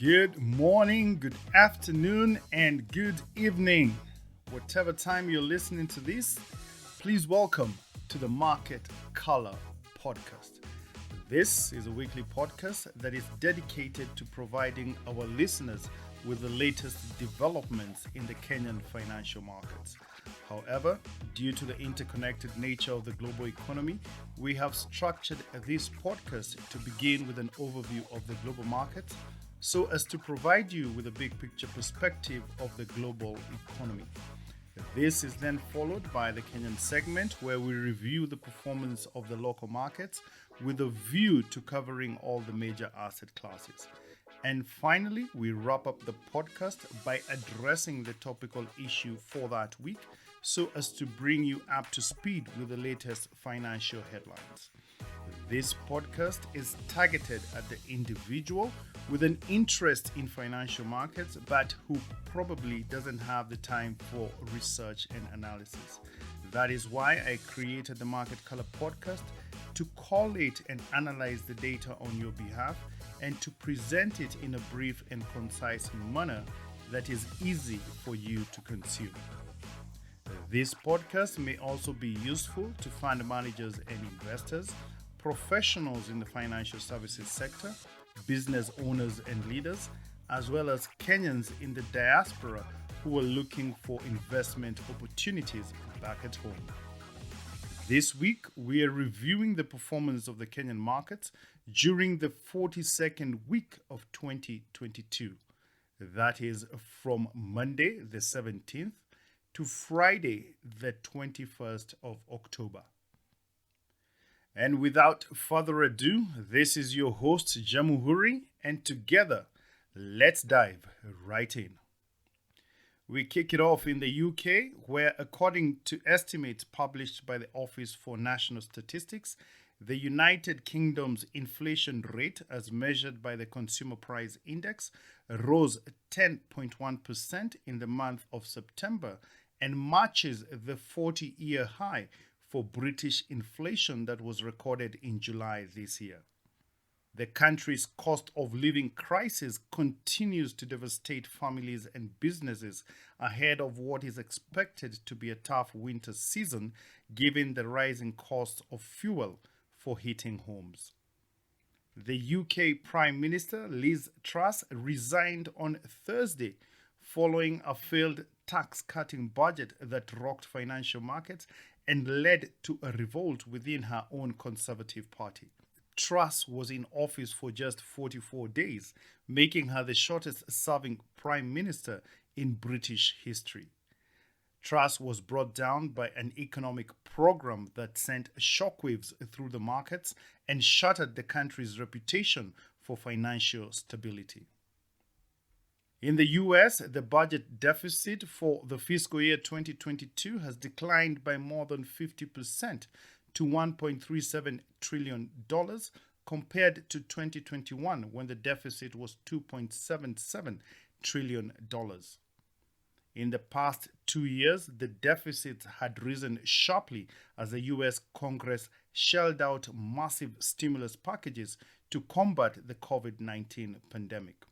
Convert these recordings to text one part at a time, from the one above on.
Good morning, good afternoon, and good evening. Whatever time you're listening to this, please welcome to the Market Color Podcast. This is a weekly podcast that is dedicated to providing our listeners with the latest developments in the Kenyan financial markets. However, due to the interconnected nature of the global economy, we have structured this podcast to begin with an overview of the global markets so as to provide you with a big picture perspective of the global economy. This is then followed by the Kenyan segment where we review the performance of the local markets with a view to covering all the major asset classes. And finally, we wrap up the podcast by addressing the topical issue for that week so as to bring you up to speed with the latest financial headlines. This podcast is targeted at the individual with an interest in financial markets, but who probably doesn't have the time for research and analysis. That is why I created the Market Color Podcast to collate and analyze the data on your behalf and to present it in a brief and concise manner that is easy for you to consume. This podcast may also be useful to fund managers and investors, professionals in the financial services sector, business owners and leaders, as well as Kenyans in the diaspora who are looking for investment opportunities back at home. This week, we are reviewing the performance of the Kenyan markets during the 42nd week of 2022. That is from Monday, the 17th, to Friday, the 21st of October. And without further ado, this is your host, Jamuhuri, and together, let's dive right in. We kick it off in the UK, where according to estimates published by the Office for National Statistics, the United Kingdom's inflation rate, as measured by the Consumer Price Index, rose 10.1% in the month of September and matches the 40-year high for British inflation that was recorded in July this year. The country's cost of living crisis continues to devastate families and businesses ahead of what is expected to be a tough winter season, given the rising cost of fuel for heating homes. The UK Prime Minister Liz Truss resigned on Thursday following a failed tax-cutting budget that rocked financial markets and led to a revolt within her own Conservative Party. Truss was in office for just 44 days, making her the shortest-serving Prime Minister in British history. Truss was brought down by an economic program that sent shockwaves through the markets and shattered the country's reputation for financial stability. In the US, the budget deficit for the fiscal year 2022 has declined by more than 50% to $1.37 trillion compared to 2021 when the deficit was $2.77 trillion. In the past 2 years, the deficit had risen sharply as the US Congress shelled out massive stimulus packages to combat the COVID-19 pandemic.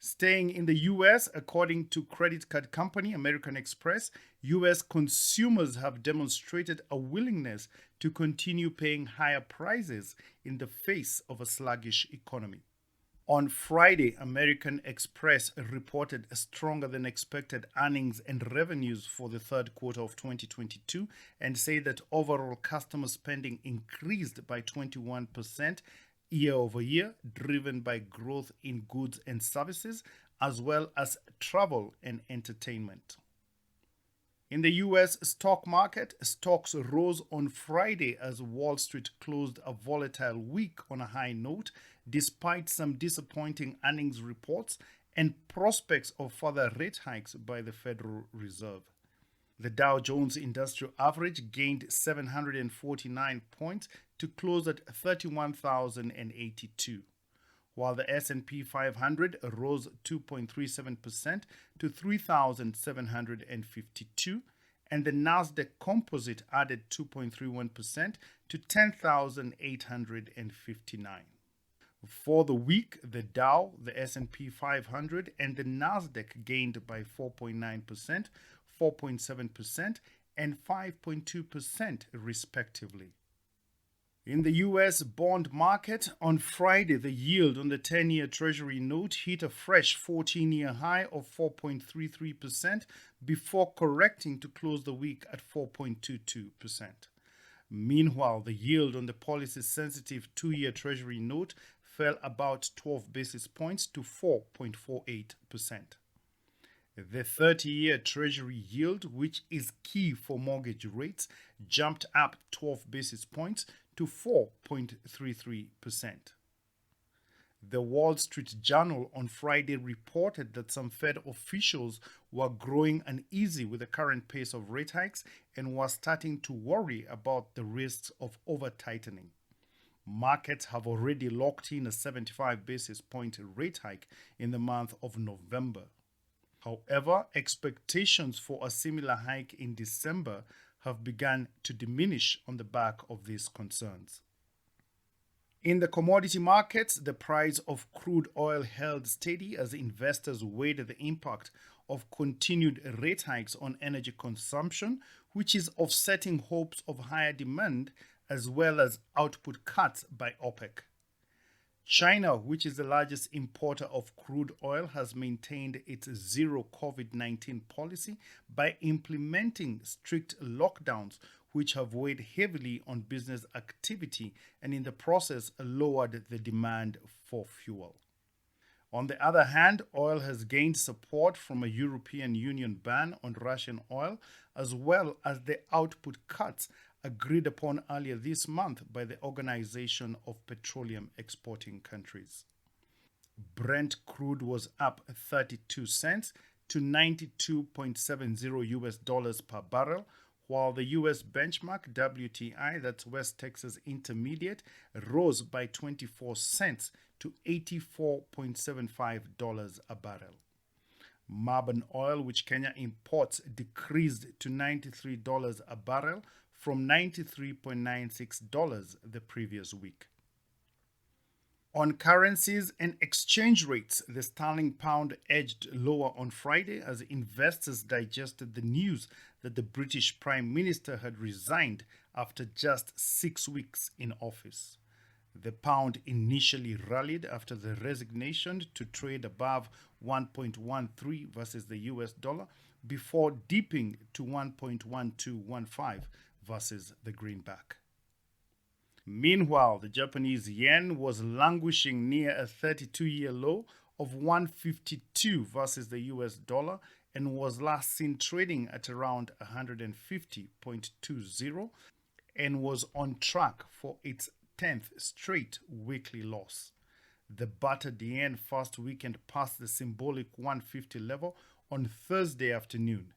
Staying in the US, according to credit card company American Express, US consumers have demonstrated a willingness to continue paying higher prices in the face of a sluggish economy. On Friday, American Express reported stronger than expected earnings and revenues for the third quarter of 2022 and said that overall customer spending increased by 21% year over year, driven by growth in goods and services, as well as travel and entertainment. In the US stock market, stocks rose on Friday as Wall Street closed a volatile week on a high note, despite some disappointing earnings reports and prospects of further rate hikes by the Federal Reserve. The Dow Jones Industrial Average gained 749 points to close at 31,082, while the S&P 500 rose 2.37% to 3,752, and the Nasdaq Composite added 2.31% to 10,859. For the week, the Dow, the S&P 500, and the Nasdaq gained by 4.9%, 4.7%, and 5.2% respectively. In the US bond market, on Friday, the yield on the 10-year Treasury note hit a fresh 14-year high of 4.33% before correcting to close the week at 4.22%. Meanwhile, the yield on the policy-sensitive 2-year Treasury note fell about 12 basis points to 4.48%. The 30-year Treasury yield, which is key for mortgage rates, jumped up 12 basis points to 4.33%. The Wall Street Journal on Friday reported that some Fed officials were growing uneasy with the current pace of rate hikes and were starting to worry about the risks of over-tightening. Markets have already locked in a 75 basis point rate hike in the month of November. However, expectations for a similar hike in December have begun to diminish on the back of these concerns. In the commodity markets, the price of crude oil held steady as investors weighed the impact of continued rate hikes on energy consumption, which is offsetting hopes of higher demand as well as output cuts by OPEC. China, which is the largest importer of crude oil, has maintained its zero COVID-19 policy by implementing strict lockdowns, which have weighed heavily on business activity and in the process lowered the demand for fuel. On the other hand, oil has gained support from a European Union ban on Russian oil, as well as the output cuts agreed upon earlier this month by the Organization of Petroleum Exporting Countries. Brent crude was up 32 cents to $92.70 US per barrel, while the US benchmark WTI, that's West Texas Intermediate, rose by 24 cents to $84.75 a barrel. Marban oil, which Kenya imports, decreased to $93 a barrel from $93.96 the previous week. On currencies and exchange rates, the sterling pound edged lower on Friday as investors digested the news that the British Prime Minister had resigned after just 6 weeks in office. The pound initially rallied after the resignation to trade above 1.13 versus the US dollar before dipping to 1.1215 versus the greenback. Meanwhile, the Japanese yen was languishing near a 32-year low of 152 versus the US dollar and was last seen trading at around 150.20 and was on track for its 10th straight weekly loss. The battered yen first weekend passed the symbolic 150 level on Thursday afternoon.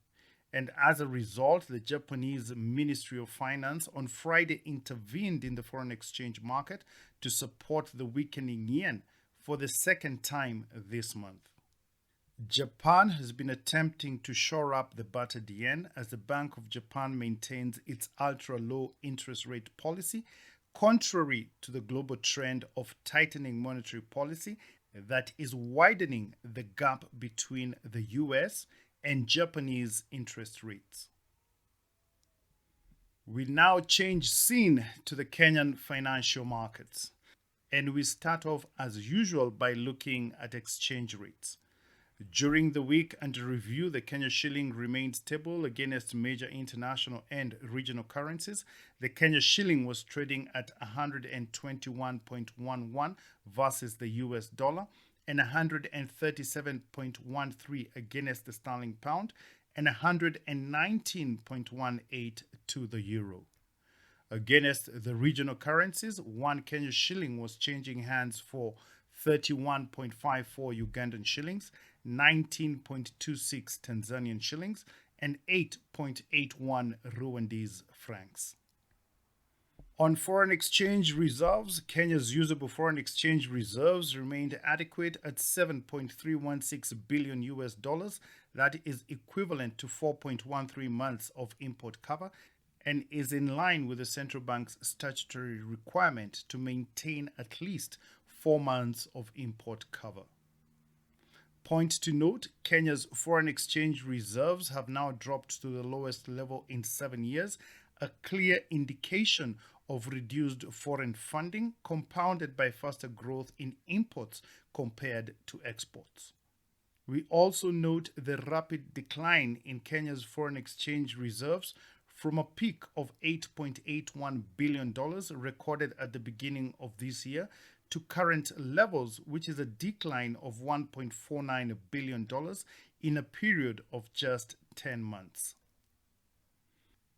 And as a result, the Japanese Ministry of Finance on Friday intervened in the foreign exchange market to support the weakening yen for the second time this month. Japan has been attempting to shore up the battered yen as the Bank of Japan maintains its ultra-low interest rate policy, contrary to the global trend of tightening monetary policy that is widening the gap between the US and Japanese interest rates. We now change scene to the Kenyan financial markets, and we start off as usual by looking at exchange rates. During the week under review, the Kenya shilling remained stable against major international and regional currencies. The Kenya shilling was trading at 121.11 versus the US dollar, and 137.13 against the sterling pound, and 119.18 to the euro. Against the regional currencies, one Kenya shilling was changing hands for 31.54 Ugandan shillings, 19.26 Tanzanian shillings, and 8.81 Rwandese francs. On foreign exchange reserves, Kenya's usable foreign exchange reserves remained adequate at 7.316 billion US dollars. That is equivalent to 4.13 months of import cover and is in line with the central bank's statutory requirement to maintain at least 4 months of import cover. Point to note, Kenya's foreign exchange reserves have now dropped to the lowest level in 7 years, a clear indication of reduced foreign funding compounded by faster growth in imports compared to exports. We also note the rapid decline in Kenya's foreign exchange reserves from a peak of $8.81 billion recorded at the beginning of this year to current levels, which is a decline of $1.49 billion in a period of just 10 months.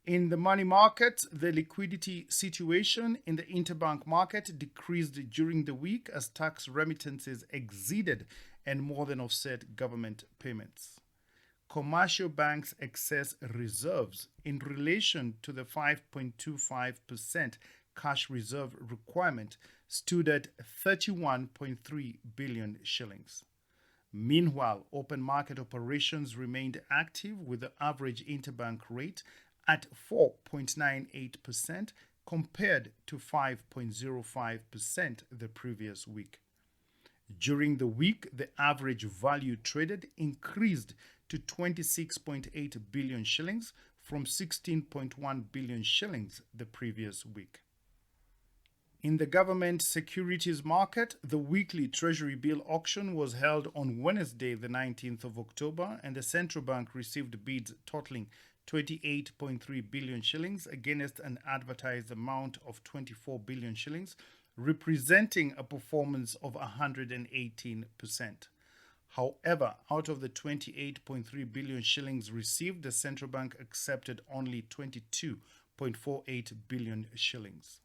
In the money market, the liquidity situation in the interbank market decreased during the week as tax remittances exceeded and more than offset government payments. Commercial banks' excess reserves in relation to the 5.25% cash reserve requirement stood at 31.3 billion shillings. Meanwhile, open market operations remained active with the average interbank rate at 4.98% compared to 5.05% the previous week. During the week, the average value traded increased to 26.8 billion shillings from 16.1 billion shillings the previous week. In the government securities market, the weekly Treasury bill auction was held on Wednesday, the 19th of October, and the central bank received bids totaling 28.3 billion shillings against an advertised amount of 24 billion shillings, representing a performance of 118%. However, out of the 28.3 billion shillings received, the central bank accepted only 22.48 billion shillings.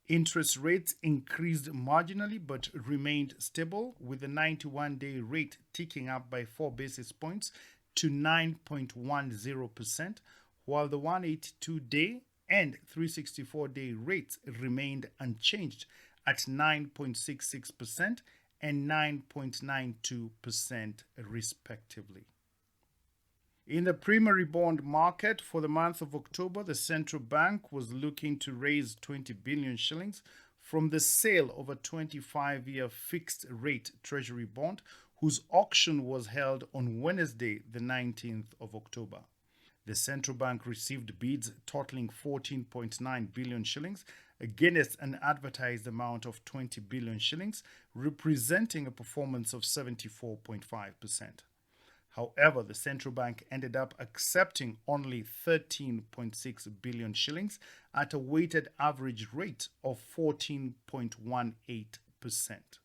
Interest rates increased marginally but remained stable, with the 91-day rate ticking up by 4 basis points to 9.10%, while the 182-day and 364-day rates remained unchanged at 9.66% and 9.92% respectively. In the primary bond market for the month of October, the central bank was looking to raise 20 billion shillings from the sale of a 25-year fixed rate treasury bond whose auction was held on Wednesday, the 19th of October. The central bank received bids totaling 14.9 billion shillings against an advertised amount of 20 billion shillings, representing a performance of 74.5%. However, the central bank ended up accepting only 13.6 billion shillings at a weighted average rate of 14.18%.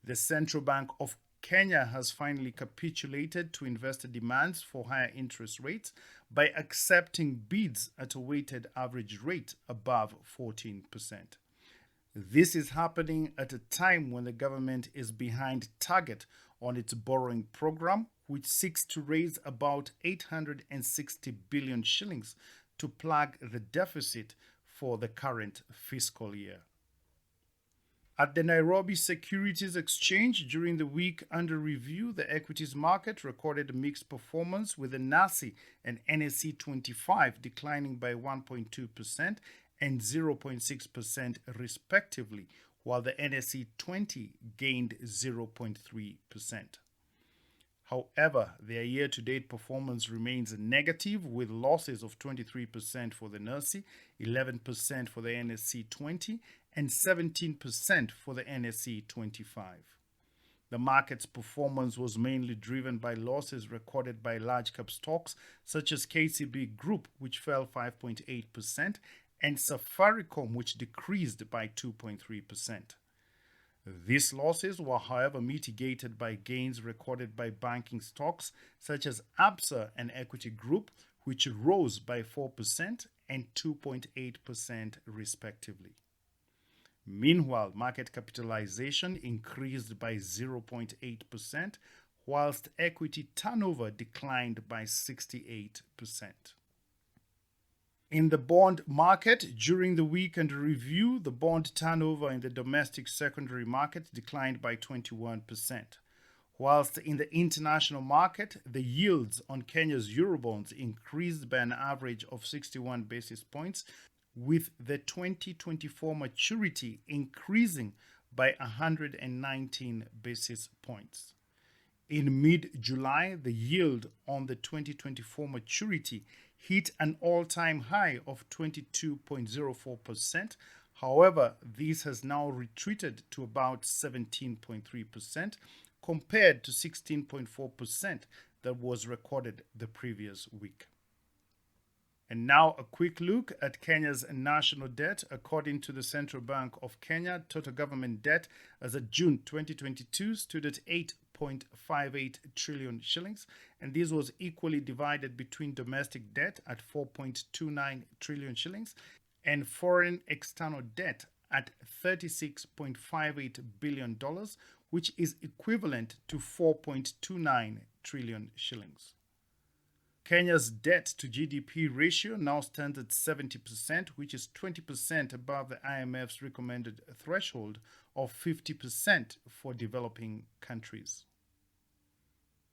The Central Bank of Kenya has finally capitulated to investor demands for higher interest rates by accepting bids at a weighted average rate above 14%. This is happening at a time when the government is behind target on its borrowing program, which seeks to raise about 860 billion shillings to plug the deficit for the current fiscal year. At the Nairobi Securities Exchange during the week under review, the equities market recorded a mixed performance, with the NASI and NSE 25 declining by 1.2% and 0.6% respectively, while the NSE 20 gained 0.3%. However, their year-to-date performance remains negative, with losses of 23% for the NSE, 11% for the NSE 20, and 17% for the NSE 25. The market's performance was mainly driven by losses recorded by large-cap stocks such as KCB Group, which fell 5.8%, and Safaricom, which decreased by 2.3%. These losses were, however, mitigated by gains recorded by banking stocks such as Absa and Equity Group, which rose by 4% and 2.8% respectively. Meanwhile, market capitalization increased by 0.8%, whilst equity turnover declined by 68%. In the bond market, during the week under review, the bond turnover in the domestic secondary market declined by 21%, whilst in the international market, the yields on Kenya's Eurobonds increased by an average of 61 basis points, with the 2024 maturity increasing by 119 basis points. In mid-July, the yield on the 2024 maturity hit an all-time high of 22.04%. However, this has now retreated to about 17.3% compared to 16.4% that was recorded the previous week. And now a quick look at Kenya's national debt. According to the Central Bank of Kenya, total government debt as of June 2022 stood at 8.58 trillion shillings, and this was equally divided between domestic debt at 4.29 trillion shillings and foreign external debt at $36.58 billion, which is equivalent to 4.29 trillion shillings. Kenya's debt to GDP ratio now stands at 70%, which is 20% above the IMF's recommended threshold of 50% for developing countries.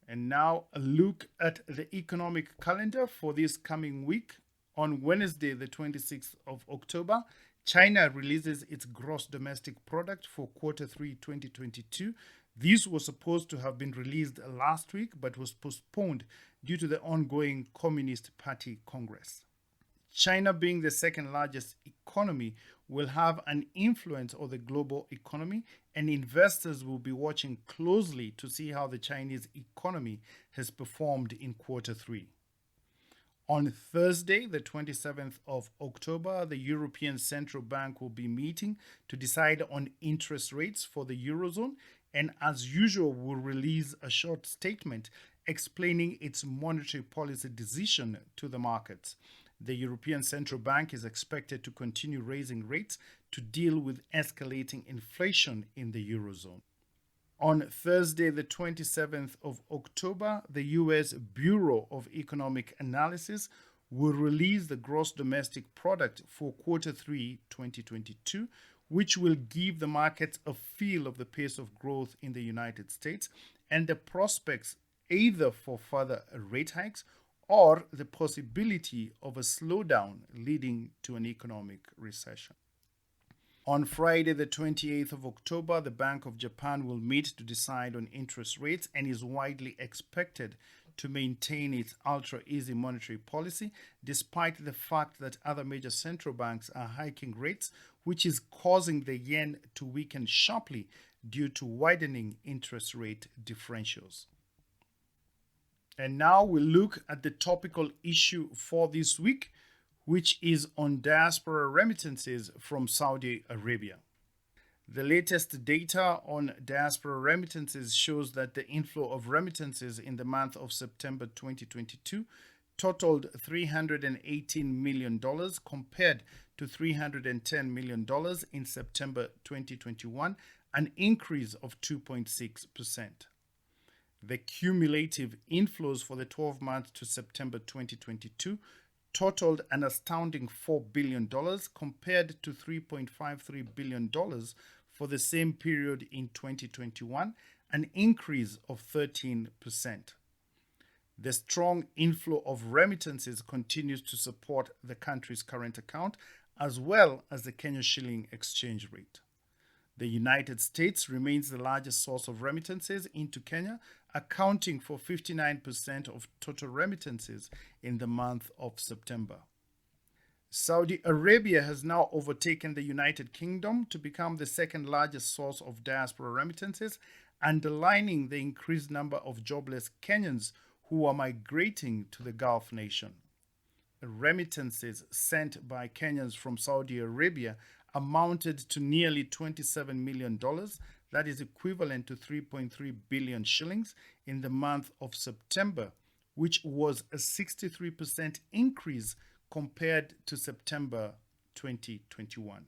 And now a look at the economic calendar for this coming week. On Wednesday, the 26th of October, China releases its gross domestic product for Q3 2022. This was supposed to have been released last week but was postponed due to the ongoing Communist Party Congress. China, being the second largest economy, will have an influence on the global economy, and investors will be watching closely to see how the Chinese economy has performed in Q3. On Thursday, the 27th of October, the European Central Bank will be meeting to decide on interest rates for the Eurozone, and as usual will release a short statement explaining its monetary policy decision to the markets. The European Central Bank is expected to continue raising rates to deal with escalating inflation in the Eurozone. On Thursday, the 27th of October, the U.S. Bureau of Economic Analysis will release the gross domestic product for Q3 2022, which will give the markets a feel of the pace of growth in the United States and the prospects either for further rate hikes or the possibility of a slowdown leading to an economic recession. On Friday, the 28th of October, the Bank of Japan will meet to decide on interest rates and is widely expected to maintain its ultra-easy monetary policy, despite the fact that other major central banks are hiking rates, which is causing the yen to weaken sharply due to widening interest rate differentials. And now we'll look at the topical issue for this week, which is on diaspora remittances from Saudi Arabia. The latest data on diaspora remittances shows that the inflow of remittances in the month of September 2022 totaled $318 million compared to $310 million in September 2021, an increase of 2.6%. The cumulative inflows for the 12 months to September 2022 totaled an astounding $4 billion compared to $3.53 billion for the same period in 2021, an increase of 13%. The strong inflow of remittances continues to support the country's current account as well as the Kenya shilling exchange rate. The United States remains the largest source of remittances into Kenya, accounting for 59% of total remittances in the month of September. Saudi Arabia has now overtaken the United Kingdom to become the second largest source of diaspora remittances, underlining the increased number of jobless Kenyans who are migrating to the Gulf nation. Remittances sent by Kenyans from Saudi Arabia amounted to nearly $27 million, that is equivalent to 3.3 billion shillings in the month of September, which was a 63% increase compared to September 2021.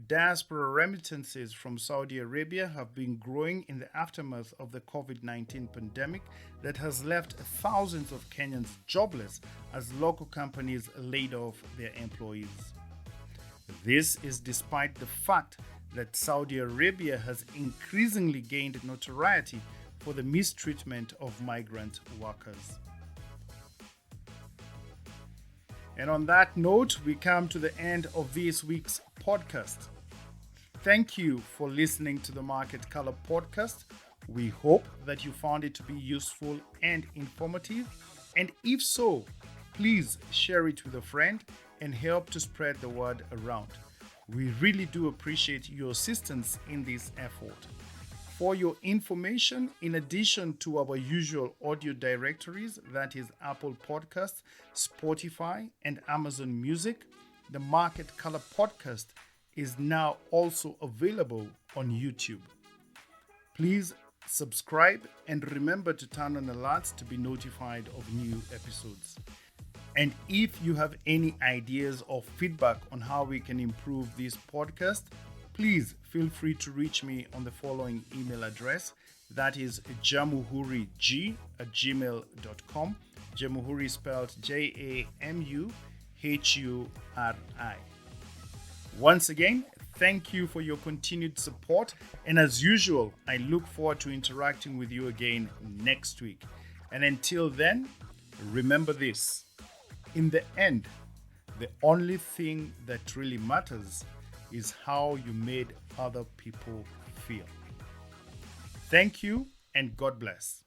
Diaspora remittances from Saudi Arabia have been growing in the aftermath of the COVID-19 pandemic that has left thousands of Kenyans jobless as local companies laid off their employees. This is despite the fact that Saudi Arabia has increasingly gained notoriety for the mistreatment of migrant workers. And on that note, we come to the end of this week's podcast. Thank you for listening to the Market Color podcast. We hope that you found it to be useful and informative. And if so, please share it with a friend and help to spread the word around. We really do appreciate your assistance in this effort. For your information, in addition to our usual audio directories, that is Apple Podcasts, Spotify, and Amazon Music, the Market Color podcast is now also available on YouTube. Please subscribe and remember to turn on alerts to be notified of new episodes. And if you have any ideas or feedback on how we can improve this podcast, please feel free to reach me on the following email address. That is jamuhuri@gmail.com. Jamuhuri spelled Jamuhuri. Once again, thank you for your continued support. And as usual, I look forward to interacting with you again next week. And until then, remember this. In the end, the only thing that really matters is how you made other people feel. Thank you and God bless.